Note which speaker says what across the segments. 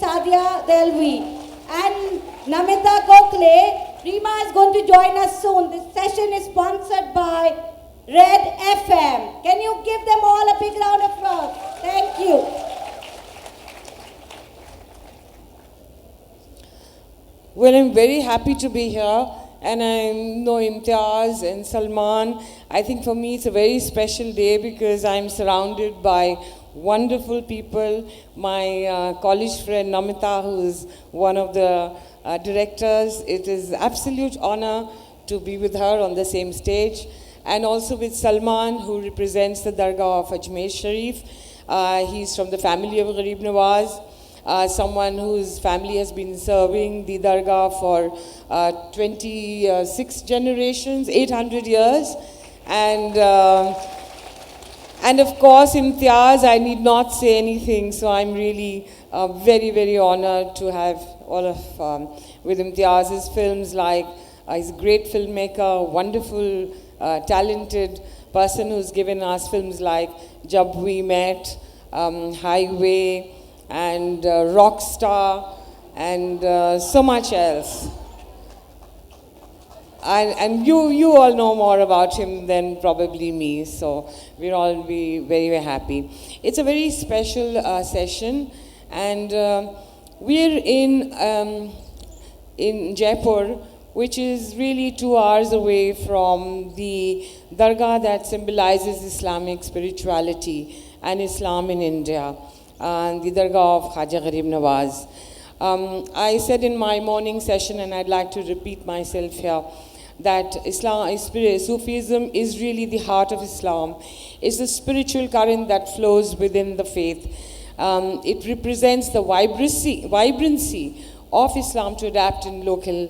Speaker 1: Sadia Delvi. And Namita Gokhale, Rima is going to join us soon. This session is sponsored by Red FM. Can you give them all a big round of applause? Thank you.
Speaker 2: Well, I'm very happy to be here, and I know Imtiaz and Salman. I think for me it's a very special day because I'm surrounded by wonderful people. My college friend Namita, who is one of the directors, it is absolute honor to be with her on the same stage, and also with Salman, who represents the Dargah of Ajmer Sharif. He's from the family of Gharib Nawaz. Someone whose family has been serving the Dargah for 26 generations, 800 years. And of course, Imtiaz, I need not say anything, so I'm really very, very honored to have all of, with Imtiaz's films, like he's a great filmmaker, wonderful, talented person who's given us films like Jab We Met, Highway, and Rockstar, and so much else. And you all know more about him than probably me, so we'll all be very, very happy. It's a very special session, and we're in Jaipur, which is really 2 hours away from the Dargah that symbolizes Islamic spirituality and Islam in India, and the Dargah of Khaja Gharib Nawaz. I said in my morning session, and I'd like to repeat myself here, that Sufism is really the heart of Islam. It's the spiritual current that flows within the faith. It represents the vibrancy of Islam to adapt in local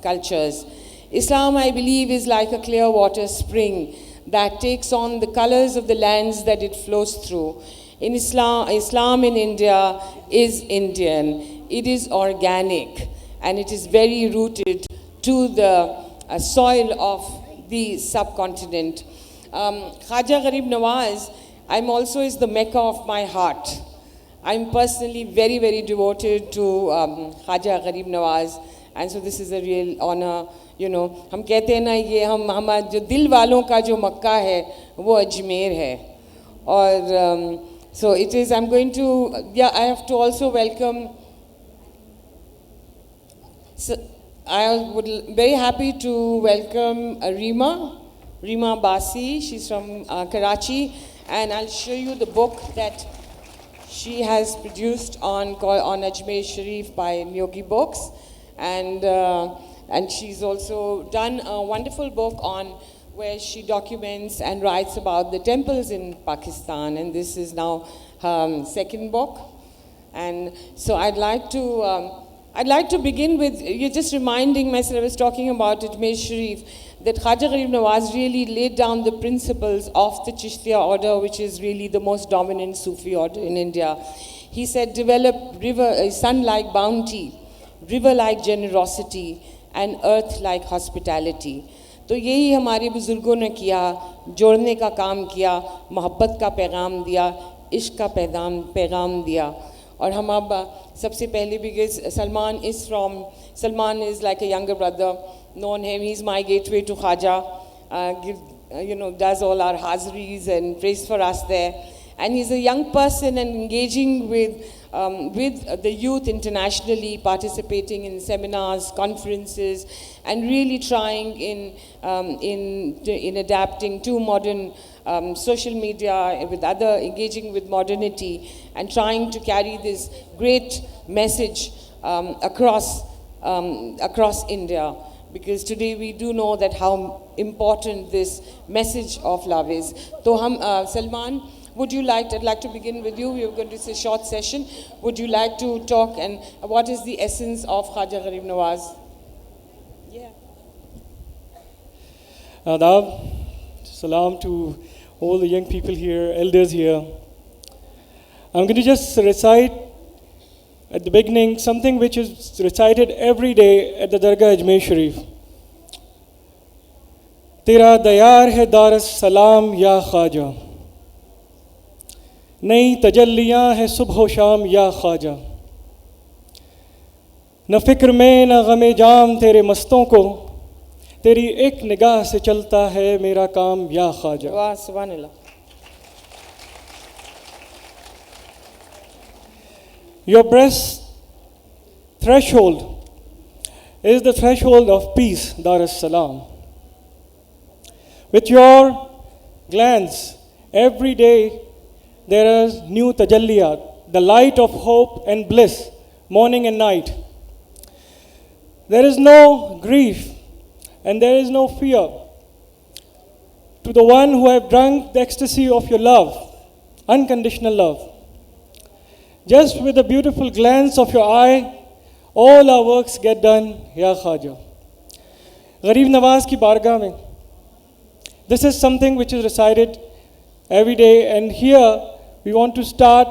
Speaker 2: cultures. Islam, I believe, is like a clear water spring that takes on the colors of the lands that it flows through. In Islam in India is Indian, it is organic, and it is very rooted to the soil of the subcontinent. Khaja Gharib Nawaz, I'm also is the Mecca of my heart. I'm personally very, very devoted to Khaja Gharib Nawaz, and so this is a real honor. You know, हम कहते हैं ना, ये हमारा जो दिल वालों का जो मक्का है वो अजमेर है. और so it is, I'm going to, yeah, I have to also welcome, so I would very happy to welcome Rima Basi. She's from Karachi, and I'll show you the book that she has produced on Ajmer Sharif by Yogi Books, and she's also done a wonderful book on where she documents and writes about the temples in Pakistan, and this is now her second book. And so I'd like to begin with you just reminding myself, I was talking about Ajmer Sharif, that Khaja Gharib Nawaz really laid down the principles of the Chishtiya order, which is really the most dominant Sufi order in India. He said, develop sun-like bounty, river-like generosity, and earth-like hospitality. तो यही हमारे बुजुर्गों ने किया, जोड़ने का काम किया, मोहब्बत का पैगाम दिया, इश्क का पैगाम दिया. और हम अब सबसे पहले, because Salman is like a younger brother, known him, he's my gateway to Khaja, does all our hazris and prays for us there. And he's a young person and engaging with the youth internationally, participating in seminars, conferences, and really trying in adapting to modern social media, with engaging with modernity, and trying to carry this great message across India. Because today we do know that how important this message of love is. So, Salman, I'd like to begin with you. We're going to do a short session. Would you like to talk, and what is the essence of Khaja Gharib Nawaz? Yeah.
Speaker 3: Adab, salam to all the young people here, elders here. I'm going to just recite at the beginning something which is recited every day at the Dargah Ajmer Sharif. Tera dayar hai dar salam ya Khaja. नई तजल्लियाँ हैं सुबह शाम या ख्वाजा, न फिक्र में न गमे जाम तेरे मस्तों को, तेरी एक निगाह से चलता है मेरा काम या ख्वाजा।
Speaker 2: वाह, सुभान अल्लाह।
Speaker 3: Your breast threshold is the threshold of peace, Dar es Salaam. With your glance, every day there is new tajalliyat, the light of hope and bliss, morning and night. There is no grief and there is no fear. To the one who have drunk the ecstasy of your love, unconditional love, just with a beautiful glance of your eye, all our works get done, Ya Khaja. Gharib Nawaz ki bargah mein. This is something which is recited every day, and here we want to start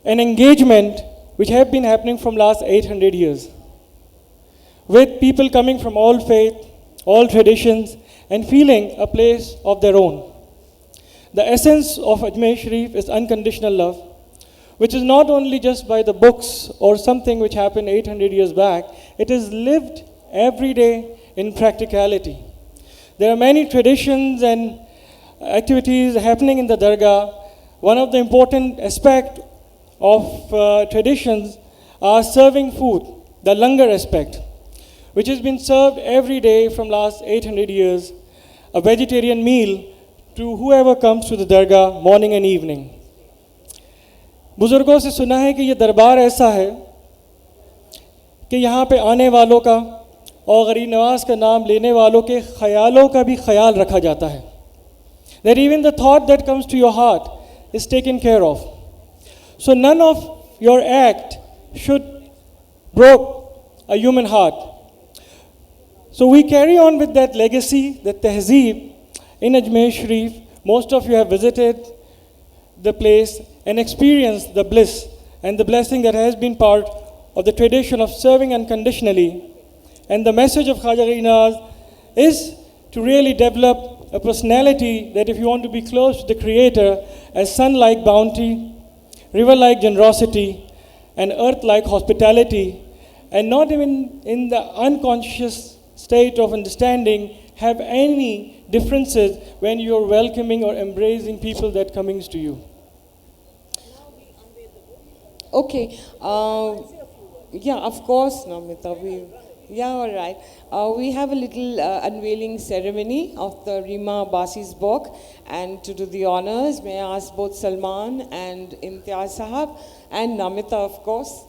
Speaker 3: an engagement which have been happening from last 800 years, with people coming from all faith, all traditions, and feeling a place of their own. The essence of Ajmer Sharif is unconditional love, which is not only just by the books or something which happened 800 years back, it is lived every day in practicality. There are many traditions and activities happening in the Dargah. One of the important aspects of traditions are serving food, the langar aspect, which has been served every day from last 800 years, a vegetarian meal to whoever comes to the Dargah morning and evening. बुज़ुर्गों से सुना है कि ये दरबार ऐसा है कि यहाँ पे आने वालों का और गरीब नवाज का नाम लेने वालों के ख्यालों का भी ख्याल रखा जाता है. That even the thought that comes to your heart is taken care of. So none of your act should break a human heart. So we carry on with that legacy, that tehzeeb in Ajmer Sharif. Most of you have visited the place and experienced the bliss and the blessing that has been part of the tradition of serving unconditionally. And the message of Khaja Gharib Nawaz is to really develop a personality that if you want to be close to the Creator, as sun-like bounty, river-like generosity, and earth-like hospitality, and not even in the unconscious state of understanding have any differences when you're welcoming or embracing people that coming to you.
Speaker 2: Okay. Yeah, of course, Namita. All right. We have a little unveiling ceremony of the Rima Abbasi's book, and to do the honors, may I ask both Salman and Imtiaz Sahab and Namita, of course,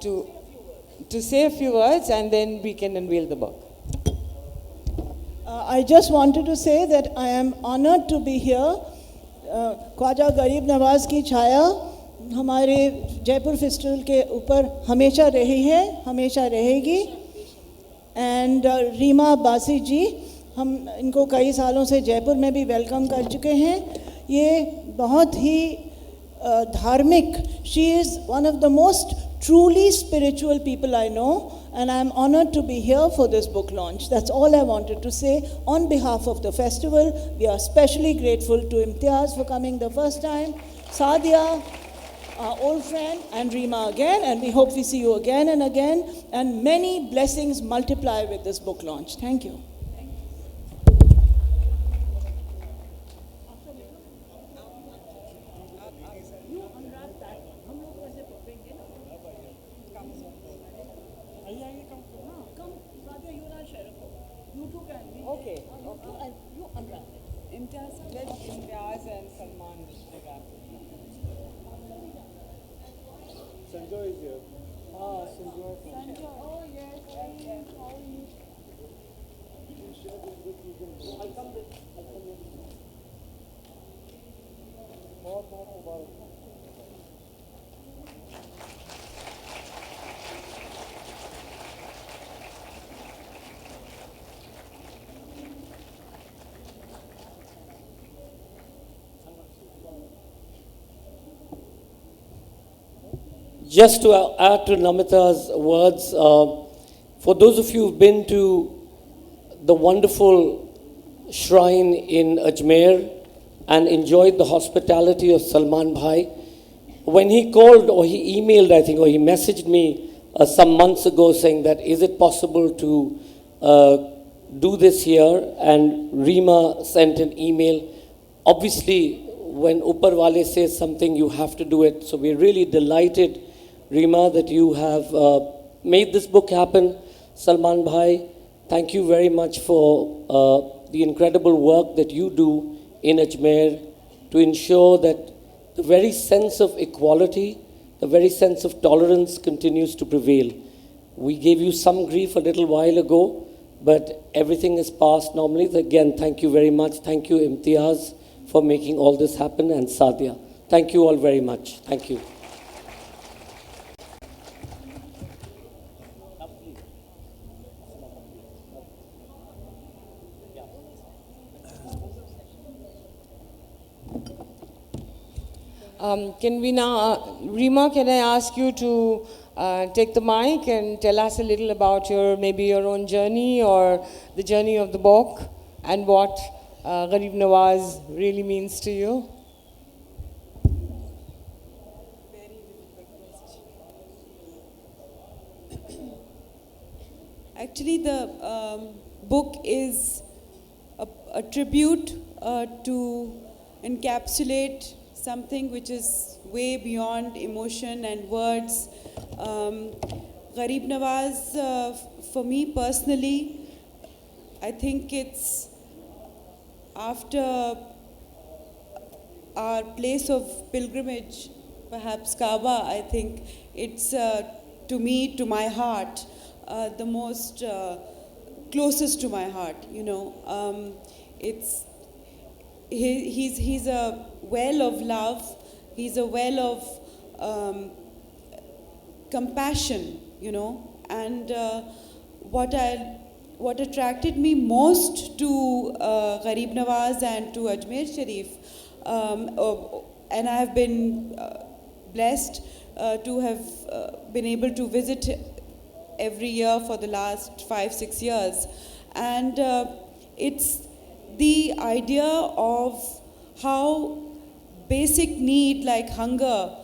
Speaker 2: to say a few words, and then we can unveil the book.
Speaker 4: I just wanted to say that I am honored to be here. Khwaja गरीब नवाज की छाया हमारे Jaipur festival के ऊपर हमेशा रही है, हमेशा रहेगी. एंड रीमा अब्बासी जी, हम इनको कई सालों से जयपुर में भी वेलकम कर चुके हैं. ये बहुत ही धार्मिक, she is one of the most truly spiritual people I know, and I am honored to be here for this book launch. That's all I wanted to say. On behalf of the festival, we are especially grateful to Imtiaz for coming the first time, Sadia, our old friend, and Rima again, and we hope we see you again and again, and many blessings multiply with this book launch. Thank you.
Speaker 2: Okay. Imtiaz and Salman.
Speaker 3: Sanjoy is here. Sanjoy.
Speaker 4: Oh, yes. How are you?
Speaker 3: I'll come with.
Speaker 5: Just to add to Namita's words, for those of you who've been to the wonderful shrine in Ajmer, and enjoyed the hospitality of Salman Bhai. When he called or he emailed, I think, or he messaged me some months ago saying that, is it possible to do this here? And Reema sent an email. Obviously, when Upar Wale says something, you have to do it. So we're really delighted, Reema, that you have made this book happen. Salman Bhai, thank you very much for the incredible work that you do in Ajmer to ensure that the very sense of equality, the very sense of tolerance continues to prevail. We gave you some grief a little while ago, but everything is passed normally. So again, thank you very much. Thank you, Imtiaz, for making all this happen, and Sadia. Thank you all very much. Thank you.
Speaker 2: Can we now, Reema, can I ask you to take the mic and tell us a little about maybe your own journey or the journey of the book and what Garib Nawaz really means to you?
Speaker 6: Actually, the book is a tribute to encapsulate something which is way beyond emotion and words. Garib Nawaz, for me personally, I think it's after our place of pilgrimage, perhaps Kaaba, I think it's to me, to my heart, the most closest to my heart, you know. He's a well of love, he's a well of compassion, you know, and what attracted me most to Garib Nawaz and to Ajmer Sharif, and I have been blessed to have been able to visit every year for the last 5-6 years, and it's the idea of how basic need like hunger,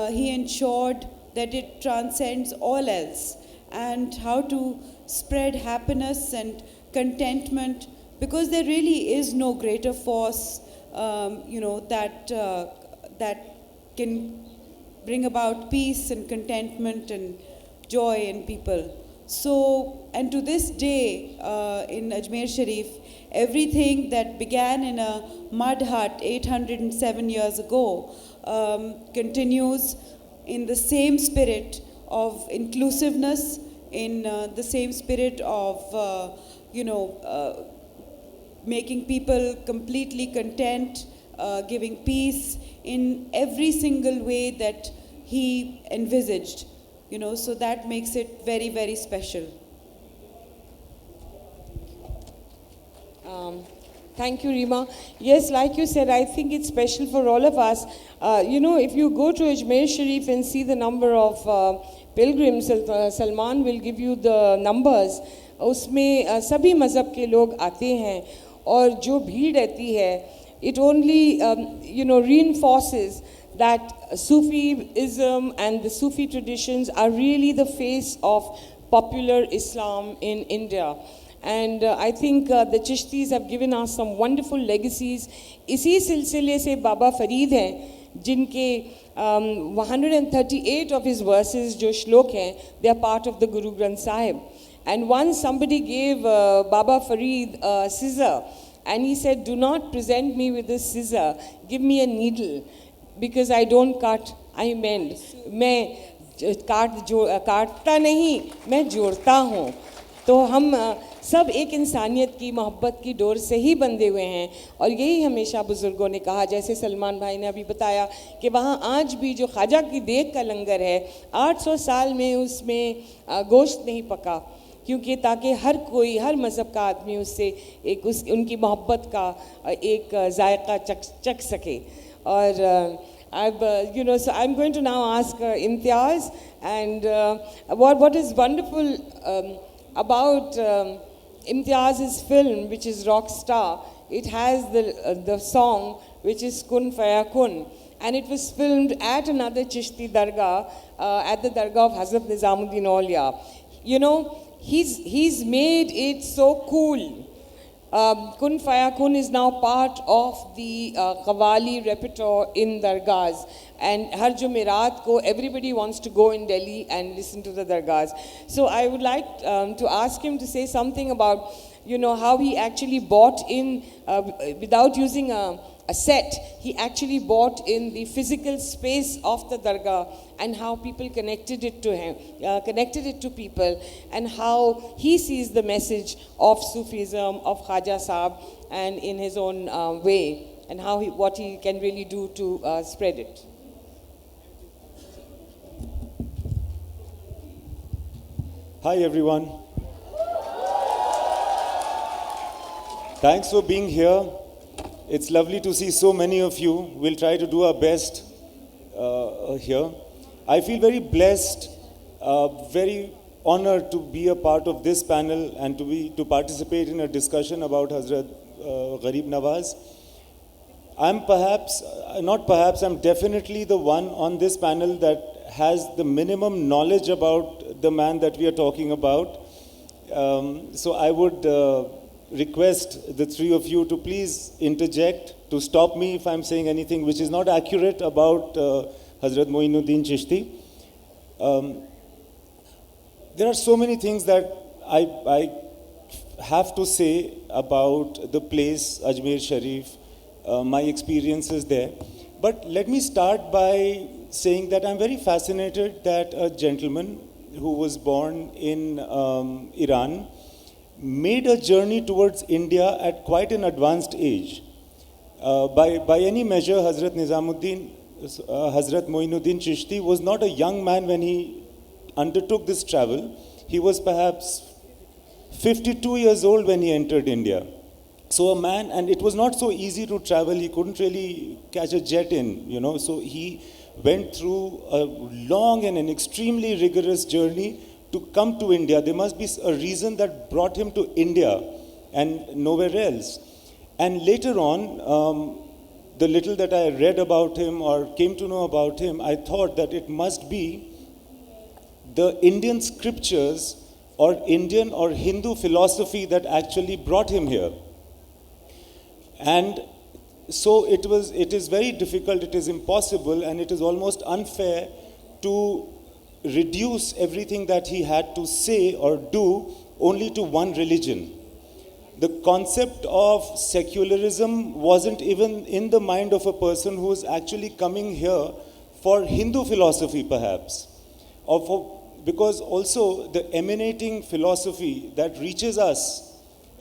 Speaker 6: he ensured that it transcends all else, and how to spread happiness and contentment, because there really is no greater force, you know, that can bring about peace and contentment and joy in people. So, and to this day, in Ajmer Sharif, everything that began in a mud hut 807 years ago continues in the same spirit of inclusiveness, in the same spirit of, you know, making people completely content, giving peace in every single way that he envisaged. You know, so that makes it very, very special.
Speaker 2: Thank you, Reema. Yes, like you said, I think it's special for all of us. You know, if you go to Ajmer Sharif and see the number of pilgrims, Salman will give you the numbers. उसमें सभी मज़हब के लोग आते हैं और जो भीड़ रहती है, it only you know, reinforces that Sufism and the Sufi traditions are really the face of popular Islam in India. And I think the Chishtis have given us some wonderful legacies. इसी सिलसिले से बाबा फरीद हैं, जिनके 138 of his verses जो श्लोक हैं, they are part of the Guru Granth Sahib. And once somebody gave Baba Farid a scissor, and he said, do not present me with a scissor, give me a needle, because I don't cut, I mend. मैं काटता नहीं, मैं जोड़ता हूँ. तो हम सब एक इंसानियत की मोहब्बत की डोर से ही बंधे हुए हैं, और यही हमेशा बुज़ुर्गों ने कहा. जैसे सलमान भाई ने अभी बताया कि वहाँ आज भी जो ख्वाजा की देग का लंगर है, 800 साल में उसमें गोश्त नहीं पका, क्योंकि ताकि हर कोई, हर मज़हब का आदमी उससे एक उनकी मोहब्बत का एक जायका चख सके. और you know, so I'm going to now ask Imtiaz, and what is wonderful about Imtiaz's film, which is Rockstar, it has the song which is Kun Faya Kun. And it was filmed at another Chishti Dargah, at the Dargah of Hazrat Nizamuddin Aulia. You know, he's made it so cool. Kun Faya Kun is now part of the Qawwali repertoire in Dargahs. And Har Jumerat ko, everybody wants to go in Delhi and listen to the Dargahs. So I would like to ask him to say something about, you know, how he actually bought in, without using a set, he actually bought in the physical space of the Dargah and how people connected it to him, connected it to people, and how he sees the message of Sufism, of Khaja Sahib, and in his own way, and how what he can really do to spread it.
Speaker 7: Hi everyone. Thanks for being here. It's lovely to see so many of you. We'll try to do our best here. I feel very blessed, very honored to be a part of this panel and to participate in a discussion about Hazrat Gharib Nawaz. I'm definitely the one on this panel that has the minimum knowledge about the man that we are talking about. So I would request the three of you to please interject, to stop me if I'm saying anything which is not accurate about Hazrat Moinuddin Chishti. There are so many things that I have to say about the place, Ajmer Sharif, my experiences there. But let me start by saying that I'm very fascinated that a gentleman who was born in Iran made a journey towards India at quite an advanced age. By any measure, Hazrat Moinuddin Chishti was not a young man when he undertook this travel. He was perhaps 52 years old when he entered India. So a man, and it was not so easy to travel, he couldn't really catch a jet in, you know, so he went through a long and an extremely rigorous journey to come to India. There must be a reason that brought him to India and nowhere else. And later on, the little that I read about him or came to know about him, I thought that it must be the Indian scriptures or Indian or Hindu philosophy that actually brought him here. And so it is very difficult, it is impossible, and it is almost unfair to reduce everything that he had to say or do only to one religion. The concept of secularism wasn't even in the mind of a person who is actually coming here for Hindu philosophy perhaps, because also the emanating philosophy that reaches us,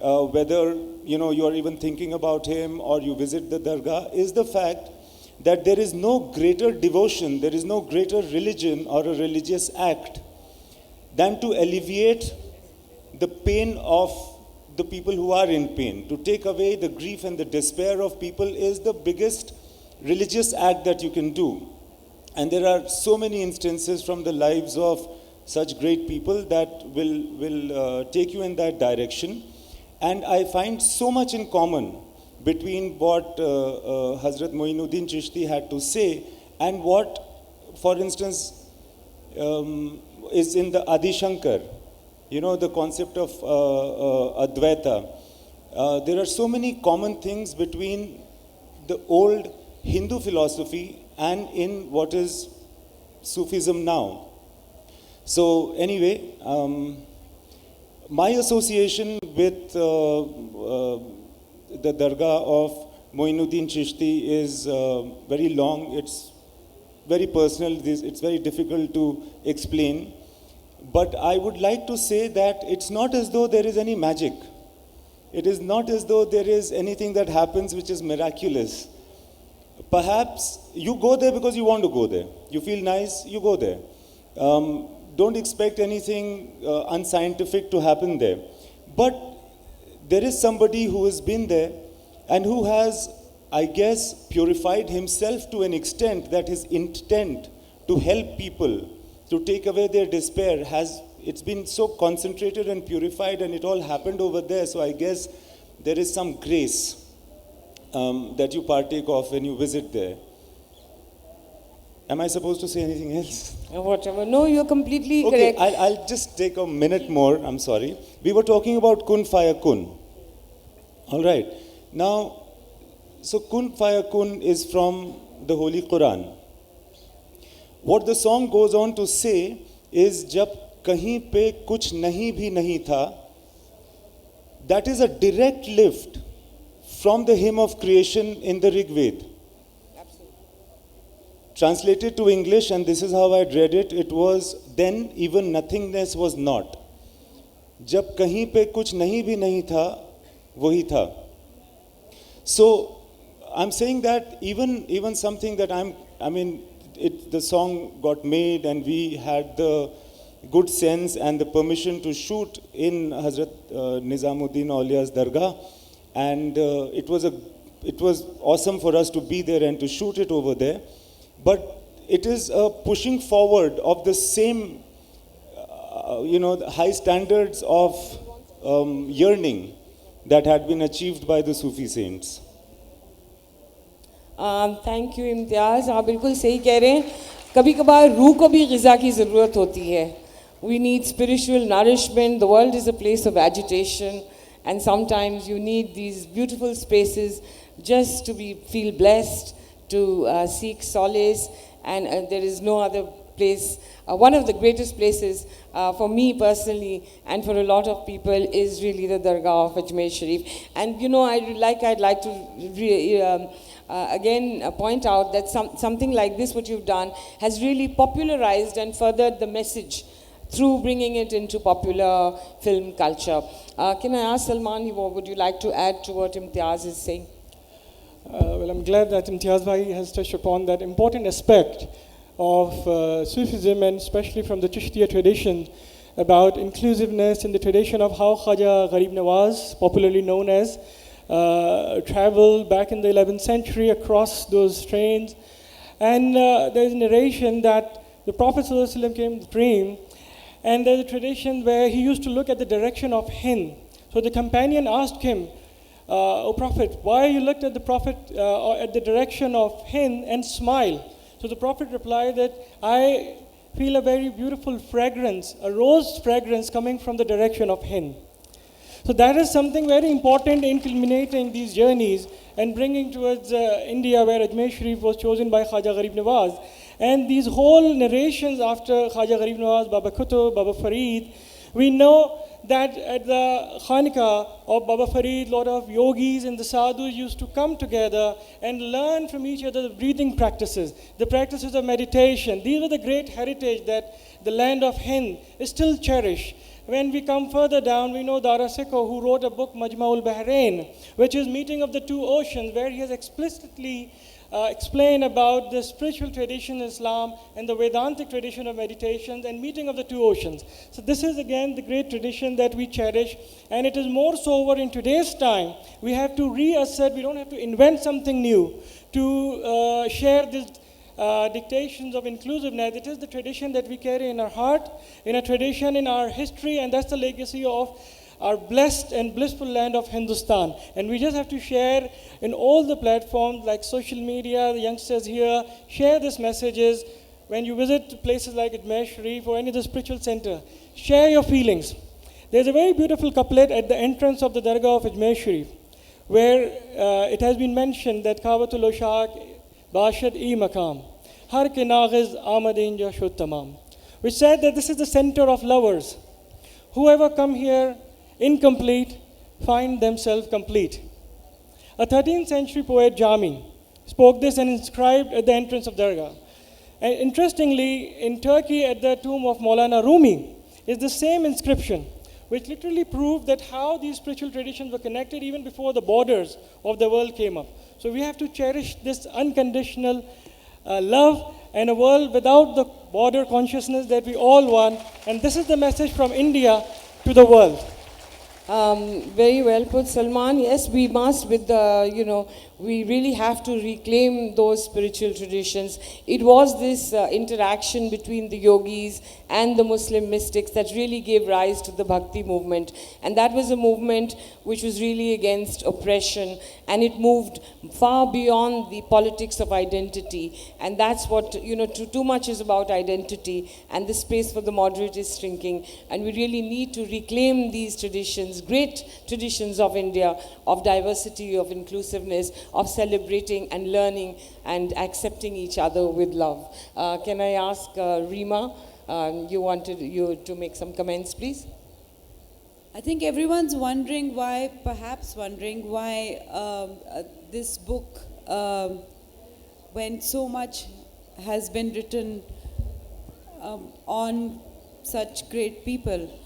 Speaker 7: whether you're even thinking about him or you visit the Dargah, is the fact that there is no greater devotion, there is no greater religion or a religious act than to alleviate the pain of the people who are in pain. To take away the grief and the despair of people is the biggest religious act that you can do. And there are so many instances from the lives of such great people that will take you in that direction. And I find so much in common between what Hazrat Moinuddin Chishti had to say and what, for instance, is in the Adi Shankar, the concept of Advaita. There are so many common things between the old Hindu philosophy and in what is Sufism now. So anyway, my association with the Dargah of Moinuddin Chishti is very long. It's very personal. It's very difficult to explain. But I would like to say that it's not as though there is any magic. It is not as though there is anything that happens which is miraculous. Perhaps you go there because you want to go there. You feel nice, you go there. Don't expect anything unscientific to happen there. But there is somebody who has been there and who has, I guess, purified himself to an extent that his intent to help people, to take away their despair, it's been so concentrated and purified, and it all happened over there. So I guess there is some grace that you partake of when you visit there. Am I supposed to say anything else?
Speaker 2: Whatever. No, you're completely
Speaker 7: Okay,
Speaker 2: correct.
Speaker 7: I'll just take a minute more. I'm sorry. We were talking about Kun Faya Kun. All right. Now, so Kun Faya Kun is from the Holy Quran. What the song goes on to say is, जब कहीं पे कुछ नहीं भी नहीं था, that is a direct lift from the hymn of creation in the Rig Veda. Translated to English, and this is how I read it, it was, then even nothingness was not. जब कहीं पे कुछ नहीं भी नहीं था, वही था. So, I'm saying that even something that the song got made and we had the good sense and the permission to shoot in Hazrat Nizamuddin Aulia's Dargah, and it was awesome for us to be there and to shoot it over there. But it is a pushing forward of the same, the high standards of yearning that had been achieved by the Sufi saints.
Speaker 2: Thank you Imtiaz. आप बिल्कुल सही कह रहे हैं. कभी कभार रूह को भी ग़िज़ा की ज़रूरत होती है. We need spiritual nourishment. The world is a place of agitation, and sometimes you need these beautiful spaces just to feel blessed, to seek solace, and there is no other place. One of the greatest places for me personally and for a lot of people is really the Dargah of Ajmer Sharif. And I'd like to again point out that something like this, what you've done, has really popularized and furthered the message through bringing it into popular film culture. Can I ask Salman, would you like to add to what Imtiaz is saying?
Speaker 3: Well, I'm glad that Imtiaz Bhai has touched upon that important aspect of Sufism, and especially from the Chishtiya tradition, about inclusiveness in the tradition of how Khaja Gharib Nawaz, popularly known as, traveled back in the 11th century across those trains. And there's a narration that the Prophet ﷺ came in the dream, and there's a tradition where he used to look at the direction of Hind. So the companion asked him, O Prophet, why you looked at the Prophet at the direction of Hind and smile? So the Prophet replied that I feel a very beautiful fragrance, a rose fragrance coming from the direction of Hind. So that is something very important in culminating these journeys and bringing towards India, where Ajmer Sharif was chosen by Khaja Gharib Nawaz. And these whole narrations after Khaja Gharib Nawaz, Baba Qutb, Baba Farid, we know that at the Khanqa of Baba Farid, a lot of yogis and the sadhus used to come together and learn from each other the breathing practices, the practices of meditation. These were the great heritage that the land of Hind is still cherished. When we come further down, we know Dara Sikho, who wrote a book, Majma'ul Bahrain, which is Meeting of the Two Oceans, where he has explicitly explained about the spiritual tradition in Islam and the Vedantic tradition of meditations and meeting of the two oceans. So this is again the great tradition that we cherish, and it is more so over in today's time. We have to reassert, we don't have to invent something new to share these dictations of inclusiveness. It is the tradition that we carry in our heart, in a tradition in our history, and that's the legacy of our blessed and blissful land of Hindustan. And we just have to share in all the platforms like social media, the youngsters here, share these messages. When you visit places like Ajmer Sharif or any of the spiritual center, share your feelings. There's a very beautiful couplet at the entrance of the Dargah of Ajmer Sharif, where it has been mentioned that Kabatul Oshaq Bashad e Makam, Har ke Naghiz Amadin ja shud tamam, which said that this is the center of lovers. Whoever come here incomplete find themselves complete. A 13th century poet, Jami, spoke this and inscribed at the entrance of Dargah. And interestingly, in Turkey, at the tomb of Maulana Rumi, is the same inscription, which literally proved that how these spiritual traditions were connected even before the borders of the world came up. So we have to cherish this unconditional love and a world without the border consciousness that we all want. And this is the message from India to the world.
Speaker 2: Very well put, Salman. Yes, we must, with the we really have to reclaim those spiritual traditions. It was this interaction between the yogis and the Muslim mystics that really gave rise to the Bhakti movement. And that was a movement which was really against oppression, and it moved far beyond the politics of identity. And that's what, too much is about identity, and the space for the moderate is shrinking. And we really need to reclaim these traditions, great traditions of India, of diversity, of inclusiveness, of celebrating and learning and accepting each other with love. Can I ask Rima, you wanted to make some comments, please?
Speaker 6: I think everyone's perhaps wondering why this book, when so much has been written on such great people.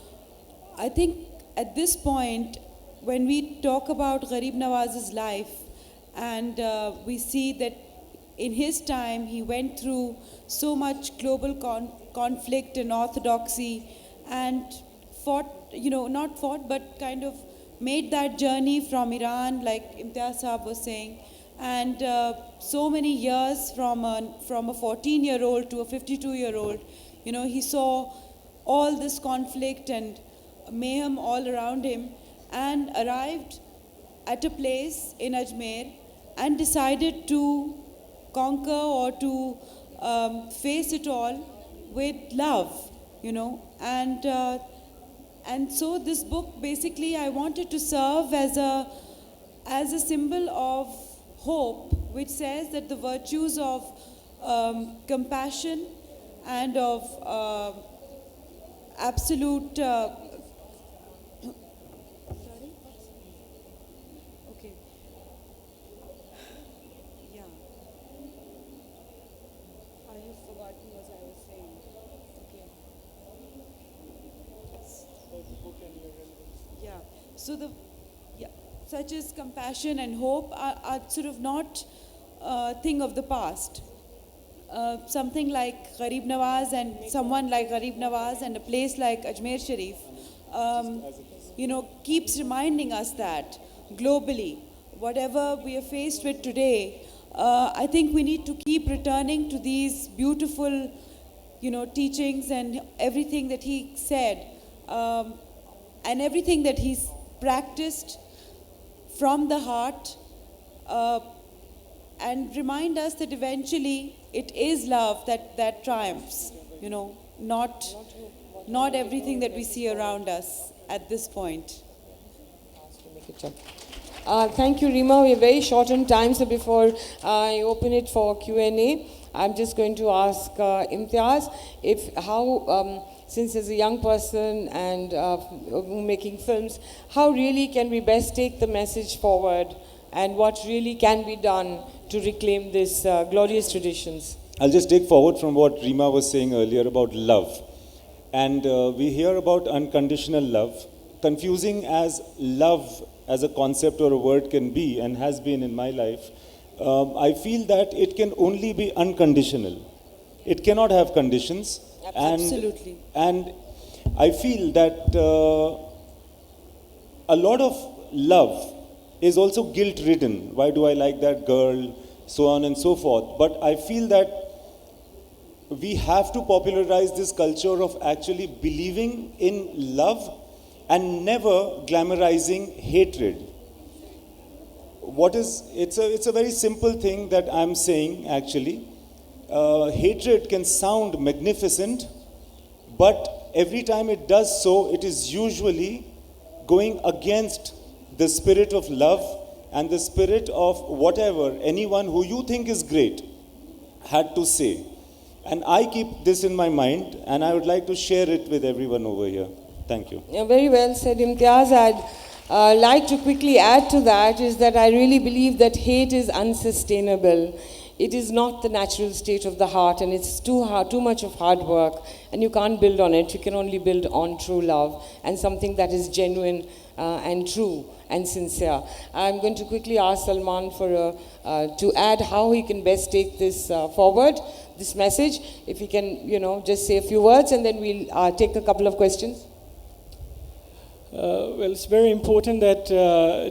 Speaker 6: I think at this point, when we talk about Gharib Nawaz's life, and we see that in his time he went through so much global conflict and orthodoxy, and not fought, but kind of made that journey from Iran, like Imtiaz Saab was saying, and so many years from a 14-year-old to a 52-year-old, he saw all this conflict and mayhem all around him, and arrived at a place in Ajmer and decided to conquer or to face it all with love, and so this book, basically, I wanted to serve as a symbol of hope, which says that the virtues of compassion and of absolute such as compassion and hope are sort of not a thing of the past. Something like Gharib Nawaz and someone like Gharib Nawaz and a place like Ajmer Sharif, keeps reminding us that globally, whatever we are faced with today, I think we need to keep returning to these beautiful, teachings and everything that he said, and everything that he's practiced from the heart, and remind us that eventually it is love that triumphs, not everything that we see around us at this point.
Speaker 2: Thank you, Rima. We're very short on time, so before I open it for Q&A, I'm just going to ask Imtiaz since as a young person and making films, how really can we best take the message forward, and what really can be done to reclaim these glorious traditions?
Speaker 7: I'll just take forward from what Rima was saying earlier about love. And we hear about unconditional love, confusing as love as a concept or a word can be, and has been in my life. I feel that it can only be unconditional. It cannot have conditions.
Speaker 6: Absolutely.
Speaker 7: And I feel that a lot of love is also guilt-ridden. Why do I like that girl? So on and so forth. But I feel that we have to popularize this culture of actually believing in love and never glamorizing hatred. It's a very simple thing that I'm saying, actually. Hatred can sound magnificent, but every time it does so, it is usually going against the spirit of love and the spirit of whatever anyone who you think is great had to say. And I keep this in my mind, and I would like to share it with everyone over here. Thank you.
Speaker 2: Yeah, very well said, Imtiaz. I'd like to quickly add to that is that I really believe that hate is unsustainable. It is not the natural state of the heart, and it's too much of hard work, and you can't build on it. You can only build on true love and something that is genuine and true and sincere. I'm going to quickly ask Salman to add how he can best take this forward, this message. If he can, just say a few words, and then we'll take a couple of questions.
Speaker 3: Well, it's very important that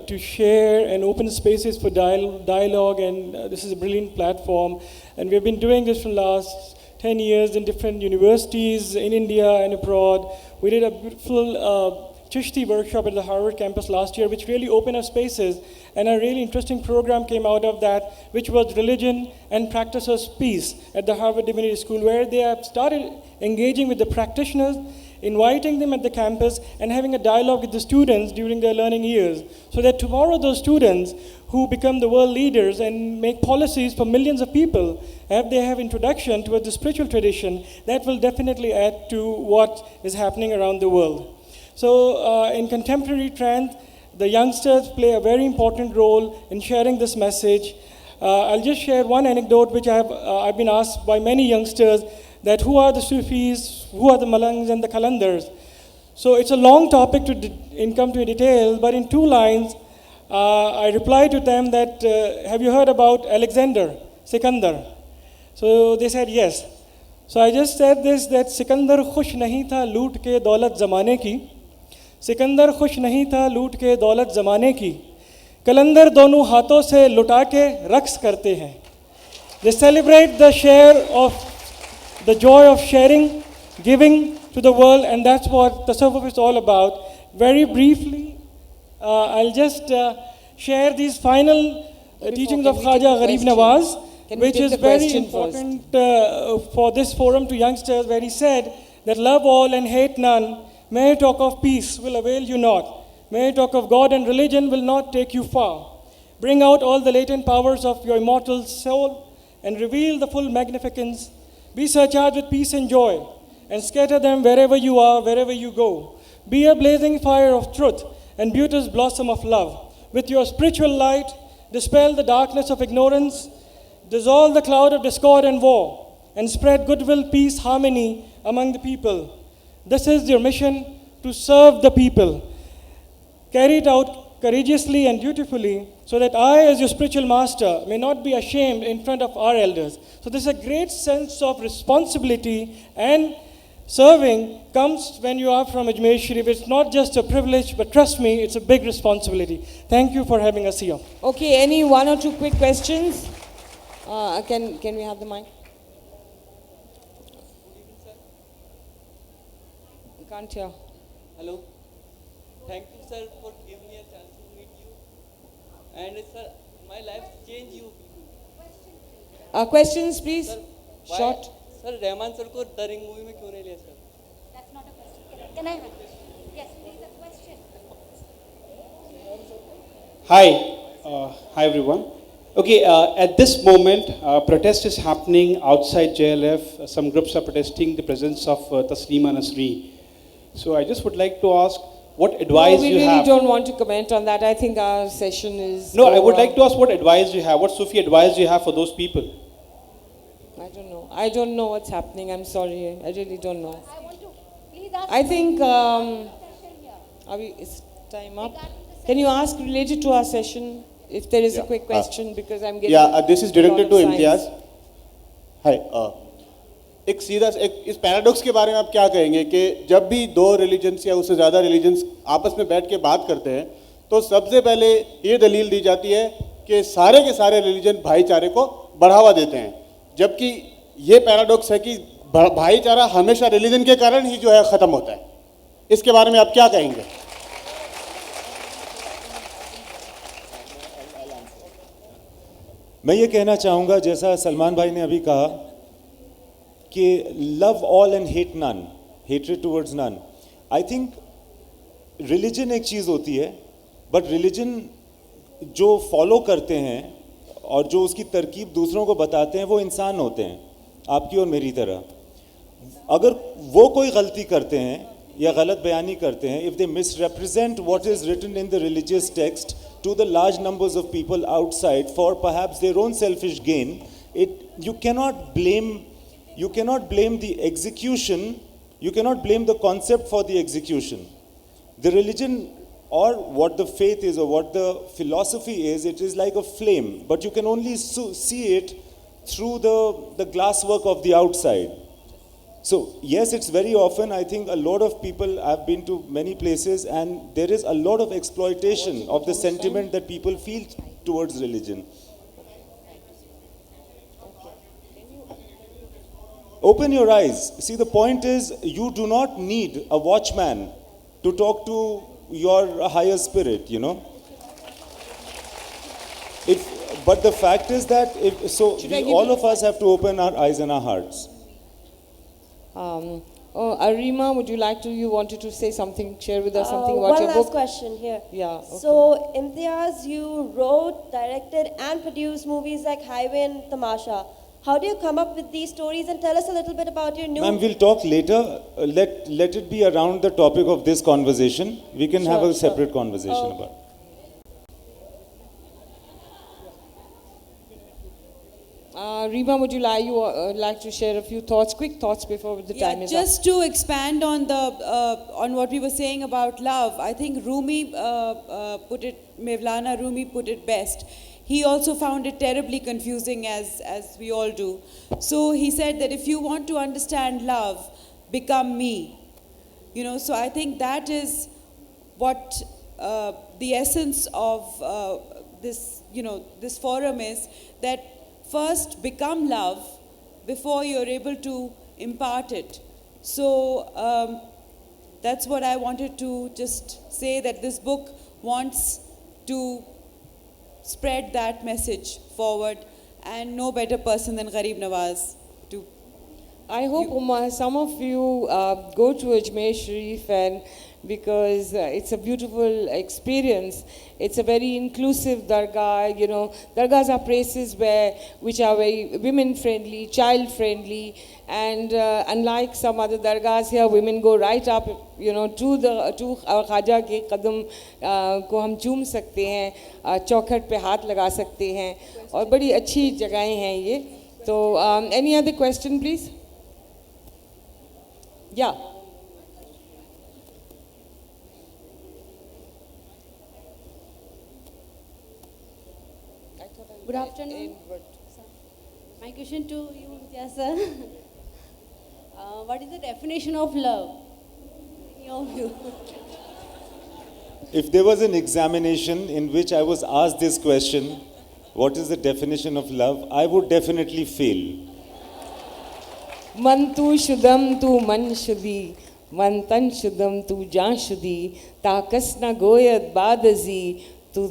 Speaker 3: to share and open spaces for dialogue, and this is a brilliant platform. And we've been doing this for the last 10 years in different universities in India and abroad. We did a beautiful Chishti workshop at the Harvard campus last year, which really opened up spaces. And a really interesting program came out of that, which was Religion and Practices Peace at the Harvard Divinity School, where they have started engaging with the practitioners, inviting them at the campus and having a dialogue with the students during their learning years, so that tomorrow those students who become the world leaders and make policies for millions of people, they have introduction towards the spiritual tradition that will definitely add to what is happening around the world. So in contemporary trend, the youngsters play a very important role in sharing this message. I'll just share one anecdote which I've been asked by many youngsters, that who are the Sufis, who are the Malangs and the Kalandars. So it's a long topic to come to detail, but in 2 lines, I replied to them that, have you heard about Alexander, Sikandar? So they said yes. So I just said this, that Sikandar khush nahi tha loot ke daulat zamane ki. Sikandar khush nahi tha loot ke daulat zamane ki. Kalandar dono haathon se luta ke raqs karte hain. They celebrate the share of the joy of sharing, giving to the world, and that's what Tasawwuf is all about. Very briefly, I'll just share these final teachings of Khaja Gharib Nawaz, which is very important for this forum to youngsters, where he said that love all and hate none. May I talk of peace will avail you not. May I talk of God and religion will not take you far. Bring out all the latent powers of your immortal soul and reveal the full magnificence. Be surcharged with peace and joy, and scatter them wherever you are, wherever you go. Be a blazing fire of truth and beauteous blossom of love. With your spiritual light, dispel the darkness of ignorance, dissolve the cloud of discord and war, and spread goodwill, peace, harmony among the people. This is your mission, to serve the people. Carry it out courageously and dutifully, so that I, as your spiritual master, may not be ashamed in front of our elders. So there's a great sense of responsibility, and serving comes when you are from Ajmer Sharif. It's not just a privilege, but trust me, it's a big responsibility. Thank you for having us here.
Speaker 2: Okay, any 1 or 2 quick questions? Can we have the mic? You can't hear.
Speaker 8: Hello. Thank you, sir, for giving me a chance to meet you. And sir, my life changed you.
Speaker 2: Questions, please.
Speaker 8: Sir,
Speaker 2: Short.
Speaker 8: Sir, Rahman sir को during movie में क्यों नहीं लिया sir?
Speaker 1: That's not a question. Can I? Yes, please, a question.
Speaker 9: Hi everyone. Okay, at this moment, protest is happening outside JLF. Some groups are protesting the presence of Taslima Nasreen. So I just would like to ask, what advice
Speaker 2: we
Speaker 9: you
Speaker 2: really
Speaker 9: have?
Speaker 2: don't want to comment on that. I think our session is
Speaker 9: No, I would
Speaker 2: over.
Speaker 9: like to ask what advice you have, what Sufi advice you have for those people?
Speaker 2: I don't know. I don't know what's happening. I'm sorry. I really don't know.
Speaker 1: I want to please ask.
Speaker 2: I think,
Speaker 1: session here.
Speaker 2: is time up? Can you ask related to our session, if there is a
Speaker 10: Yeah.
Speaker 2: quick question, because I'm getting
Speaker 10: Yeah, this is
Speaker 2: a lot
Speaker 10: directed
Speaker 2: of
Speaker 10: to
Speaker 2: signs.
Speaker 10: Imtiaz. Hi. एक सीधा इस paradox के बारे में आप क्या कहेंगे कि जब भी 2 रिलीजन्स या उससे ज़्यादा रिलीजन्स आपस में बैठ के बात करते हैं तो सबसे पहले ये दलील दी जाती है कि सारे के सारे रिलीजन भाईचारे को बढ़ावा देते हैं, जबकि ये पैराडॉक्स है कि भाईचारा हमेशा रिलीजन के कारण ही जो है ख़त्म होता है. इसके बारे में आप क्या कहेंगे?
Speaker 7: मैं ये कहना चाहूँगा, जैसा सलमान भाई ने अभी कहा कि love all and hate none, hatred towards none. I think religion एक चीज़ होती है, बट रिलीजन जो फॉलो करते हैं और जो उसकी तरकीब दूसरों को बताते हैं वो इंसान होते हैं, आपकी और मेरी तरह. अगर वो कोई गलती करते हैं या गलत बयानी करते हैं, if they misrepresent what is written in the religious text to the large numbers of people outside for perhaps their own selfish gain, you cannot blame the execution, you cannot blame the concept for the execution. The religion or what the faith is or what the philosophy is, it is like a flame, but you can only see it through the glasswork of the outside. So, yes, it's very often, I think a lot of people, I've been to many places, and there is a lot of exploitation of the sentiment that people feel towards religion. Open your eyes. See, the point is, you do not need a watchman to talk to your higher spirit, you know. But the fact is that, all of us have to open our eyes and our hearts.
Speaker 2: Arima, you wanted to say something, share with us something about
Speaker 11: one
Speaker 2: your
Speaker 11: last
Speaker 2: book?
Speaker 11: question here.
Speaker 2: Yeah, okay.
Speaker 11: So, Imtiaz, you wrote, directed, and produced movies like Highway and Tamasha. How do you come up with these stories? And tell us a little bit about your new...
Speaker 7: Ma'am, we'll talk later. Let it be around the topic of this conversation. We can have a separate conversation about it.
Speaker 2: Rima, would you like to share a few thoughts, quick thoughts before the time is
Speaker 6: just to expand on on what we were saying about love, I think Mevlana Rumi put it best. He also found it terribly confusing, as we all do. So he said that if you want to understand love, become me. You know, so I think that is what the essence of this forum is, that first become love before you're able to impart it. So that's what I wanted to just say, that this book wants to spread that message forward, and no better person than Garib Nawaz to...
Speaker 2: I hope some of you go to Ajmer Sharif, and because it's a beautiful experience. It's a very inclusive dargah, you know. Dargahs are places which are very women-friendly, child-friendly, and unlike some other dargahs here, women go right up, you know, to Khaja ke qadam ko hum choom sakte hain, chaukhat pe haath laga sakte hain, aur badi achhi jagahein hain ye. So, any other question, please? Yeah.
Speaker 12: Good afternoon. My question to you, Imtiaz sir. What is the definition of love? In your view.
Speaker 7: If there was an examination in which I was asked this question, what is the definition of love, I would definitely fail.
Speaker 2: Man tu shudam tu man shudi, man tan shudam tu jan shudi, takas na goyat badazi, tu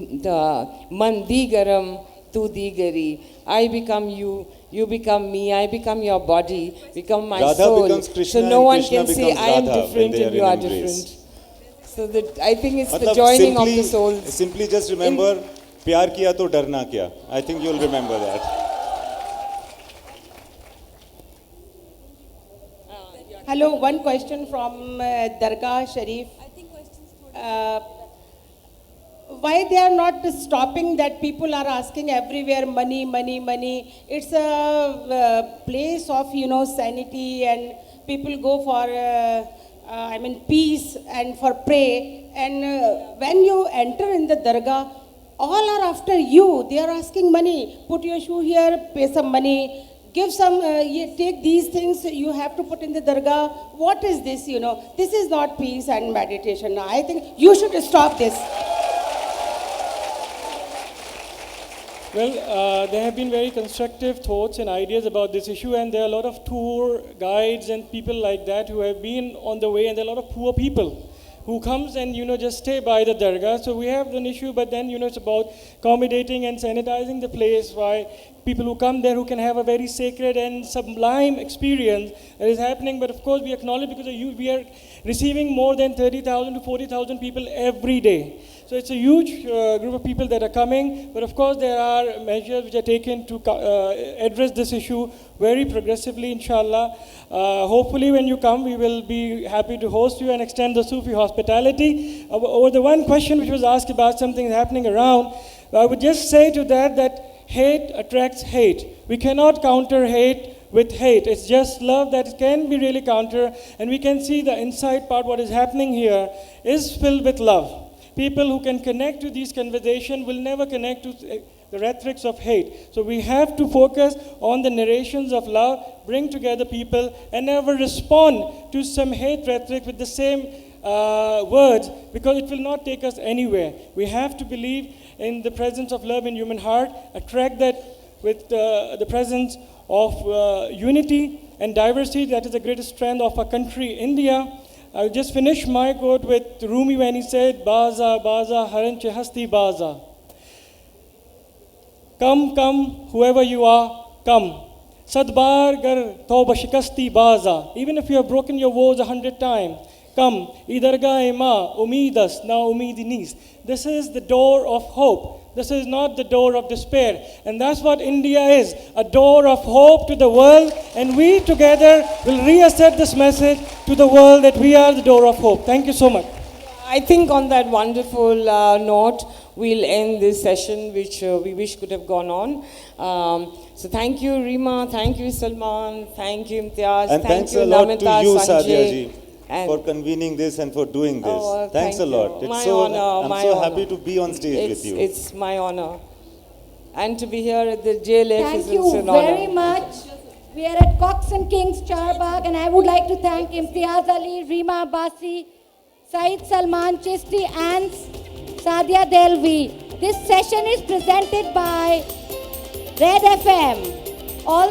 Speaker 2: man digaram tu digari. I become you, you become me, I become your body, become my
Speaker 7: Radha
Speaker 2: soul.
Speaker 7: becomes Krishna,
Speaker 2: So no one
Speaker 7: and Krishna
Speaker 2: can say I am
Speaker 7: becomes Radha when
Speaker 2: different
Speaker 7: they
Speaker 2: and you
Speaker 7: are
Speaker 2: are
Speaker 7: in embrace.
Speaker 2: different. So that I think it's the
Speaker 7: Matlab,
Speaker 2: joining of the souls.
Speaker 7: Simply just remember, प्यार किया तो डरना क्या. I think you'll remember that.
Speaker 13: Hello, one question from Dargah Sharif. Why they are not stopping that? People are asking everywhere, money, money, money. It's a place of, you know, sanity, and people go for, peace and for pray. And when you enter in the Dargah, all are after you. They are asking money. Put your shoe here, pay some money. Give some, take these things you have to put in the Dargah. What is this, you know? This is not peace and meditation. I think you should stop this.
Speaker 3: Well, there have been very constructive thoughts and ideas about this issue, and there are a lot of tour guides and people like that who have been on the way, and there are a lot of poor people who comes and, you know, just stay by the Dargah. So we have an issue, but then, you know, it's about accommodating and sanitizing the place, why people who come there who can have a very sacred and sublime experience that is happening. But of course we acknowledge, because we are receiving more than 30,000 to 40,000 people every day. So it's a huge group of people that are coming, but of course there are measures which are taken to address this issue very progressively, inshallah. Hopefully when you come, we will be happy to host you and extend the Sufi hospitality. Over the one question which was asked about something happening around, I would just say to that hate attracts hate. We cannot counter hate with hate. It's just love that can be really counter, and we can see the inside part, what is happening here, is filled with love. People who can connect to these conversations will never connect to the rhetorics of hate. So we have to focus on the narrations of love, bring together people, and never respond to some hate rhetoric with the same words, because it will not take us anywhere. We have to believe in the presence of love in human heart, attract that with the presence of unity and diversity. That is the greatest strength of our country, India. I'll just finish my quote with Rumi when he said, Baza, Baza, Haranche Hasti Baza. Come, come, whoever you are, come. Sadbar gar tauba shikasti baza. Even if you have broken your vows 100 times, come. Idarga ema umidas na umidinis. This is the door of hope. This is not the door of despair. And that's what India is, a door of hope to the world. And we together will reassert this message to the world that we are the door of hope. Thank you so much.
Speaker 2: I think on that wonderful note, we'll end this session, which we wish could have gone on. So thank you, Rima. Thank you, Salman. Thank you, Imtiaz.
Speaker 7: And
Speaker 2: thank
Speaker 7: thanks
Speaker 2: you,
Speaker 7: a lot
Speaker 2: Namita,
Speaker 7: to you,
Speaker 2: Sanjay.
Speaker 7: Sadia ji,
Speaker 2: And
Speaker 7: for convening this and for doing this.
Speaker 2: Oh,
Speaker 7: Thanks a
Speaker 2: thank
Speaker 7: lot.
Speaker 2: you.
Speaker 7: It's
Speaker 2: My
Speaker 7: so,
Speaker 2: honor,
Speaker 7: I'm
Speaker 2: my
Speaker 7: so
Speaker 2: honor.
Speaker 7: happy to be on stage with you.
Speaker 2: It's my honor. And to be here at the JLF
Speaker 1: Thank
Speaker 2: is
Speaker 1: you
Speaker 2: an honor.
Speaker 1: very much. We are at Cox and Kings Charbagh, and I would like to thank Imtiaz Ali, Rima Abbasi, Saeed Salman Chisti, and Sadia Delvi. This session is presented by Red FM. All